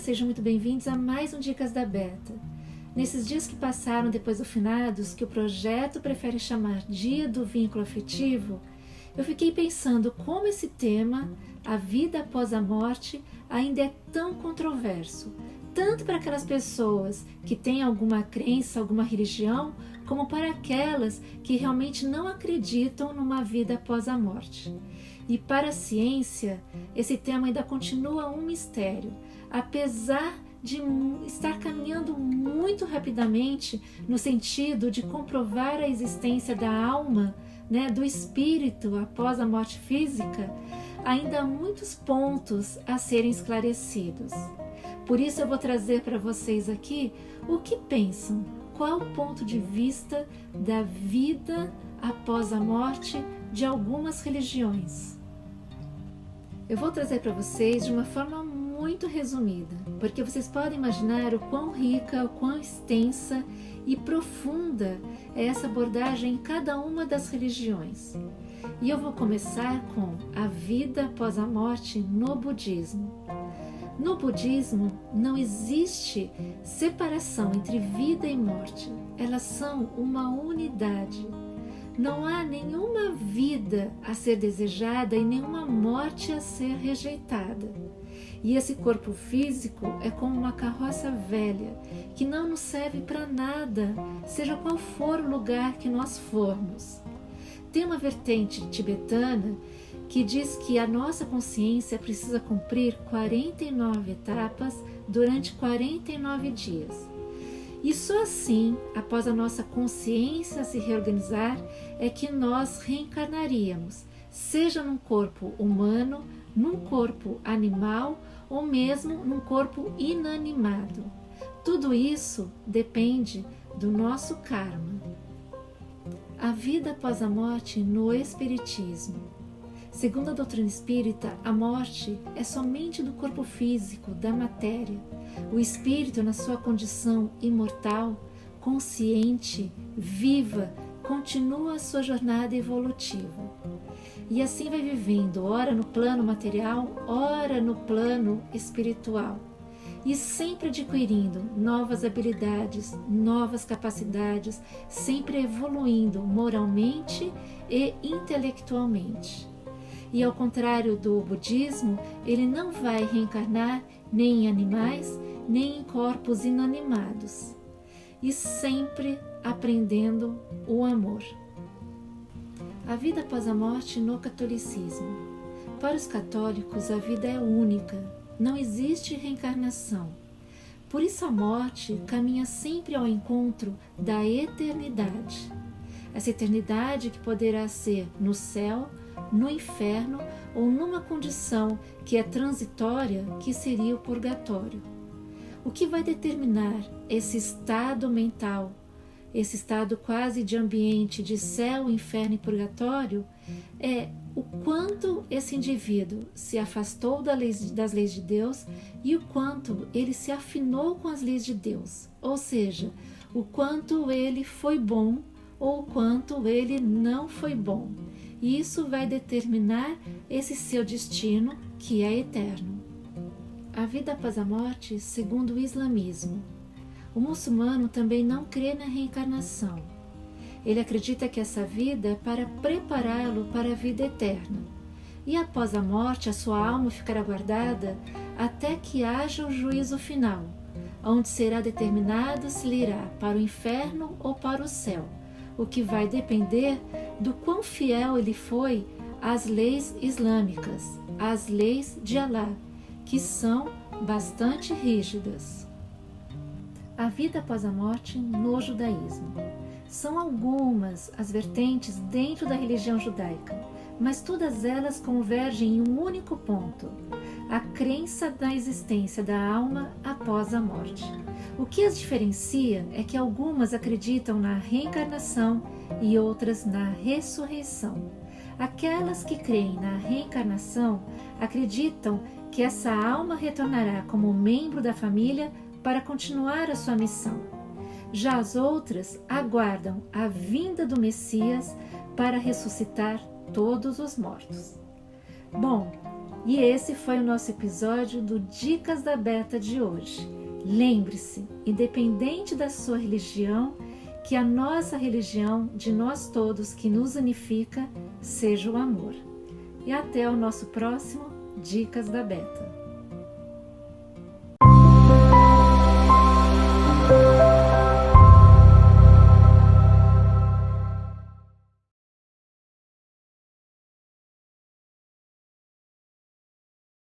sejam muito bem-vindos a mais um Dicas da Beta. Nesses dias que passaram depois do finados, que o projeto prefere chamar Dia do Vínculo Afetivo, eu fiquei pensando como esse tema, a vida após a morte, ainda é tão controverso, tanto para aquelas pessoas que têm alguma crença, alguma religião, como para aquelas que realmente não acreditam numa vida após a morte. E para a ciência, esse tema ainda continua um mistério, apesar de estar caminhando muito rapidamente no sentido de comprovar a existência da alma, do espírito após a morte física, ainda há muitos pontos a serem esclarecidos. Por isso eu vou trazer para vocês aqui o que pensam, qual o ponto de vista da vida após a morte de algumas religiões. Eu vou trazer para vocês de uma forma muito resumida, porque vocês podem imaginar o quão rica, o quão extensa e profunda é essa abordagem em cada uma das religiões. E eu vou começar com a vida após a morte no budismo. No budismo não existe separação entre vida e morte, elas são uma unidade. Não há nenhuma vida a ser desejada e nenhuma morte a ser rejeitada. E esse corpo físico é como uma carroça velha, que não nos serve para nada, seja qual for o lugar que nós formos. Tem uma vertente tibetana que diz que a nossa consciência precisa cumprir 49 etapas durante 49 dias. E só assim, após a nossa consciência se reorganizar, é que nós reencarnaríamos, seja num corpo humano, num corpo animal ou mesmo num corpo inanimado. Tudo isso depende do nosso karma. A vida após a morte no Espiritismo. Segundo a doutrina espírita, a morte é somente do corpo físico, da matéria. O espírito, na sua condição imortal, consciente, viva, continua a sua jornada evolutiva. E assim vai vivendo, ora no plano material, ora no plano espiritual. E sempre adquirindo novas habilidades, novas capacidades, sempre evoluindo moralmente e intelectualmente. E ao contrário do budismo, ele não vai reencarnar nem em animais, nem em corpos inanimados. E sempre aprendendo o amor. A vida após a morte no catolicismo. Para os católicos, a vida é única, não existe reencarnação. Por isso a morte caminha sempre ao encontro da eternidade. Essa eternidade que poderá ser no céu, no inferno ou numa condição que é transitória, que seria o purgatório. O que vai determinar esse estado mental, esse estado quase de ambiente de céu, inferno e purgatório, é o quanto esse indivíduo se afastou das leis de Deus e o quanto ele se afinou com as leis de Deus, ou seja, o quanto ele foi bom ou o quanto ele não foi bom. E isso vai determinar esse seu destino, que é eterno. A vida após a morte, segundo o islamismo. O muçulmano também não crê na reencarnação. Ele acredita que essa vida é para prepará-lo para a vida eterna. E após a morte, a sua alma ficará guardada até que haja o juízo final, onde será determinado se ele irá para o inferno ou para o céu, o que vai depender do quão fiel ele foi às leis islâmicas, às leis de Alá, que são bastante rígidas. A vida após a morte no judaísmo. São algumas as vertentes dentro da religião judaica, mas todas elas convergem em um único ponto: a crença na existência da alma após a morte. O que as diferencia é que algumas acreditam na reencarnação e outras na ressurreição. Aquelas que creem na reencarnação acreditam que essa alma retornará como membro da família para continuar a sua missão. Já as outras aguardam a vinda do Messias para ressuscitar todos os mortos. Bom, E esse foi o nosso episódio do Dicas da Beta de hoje. Lembre-se, independente da sua religião, que a nossa religião, de nós todos, que nos unifica, seja o amor. E até o nosso próximo Dicas da Beta.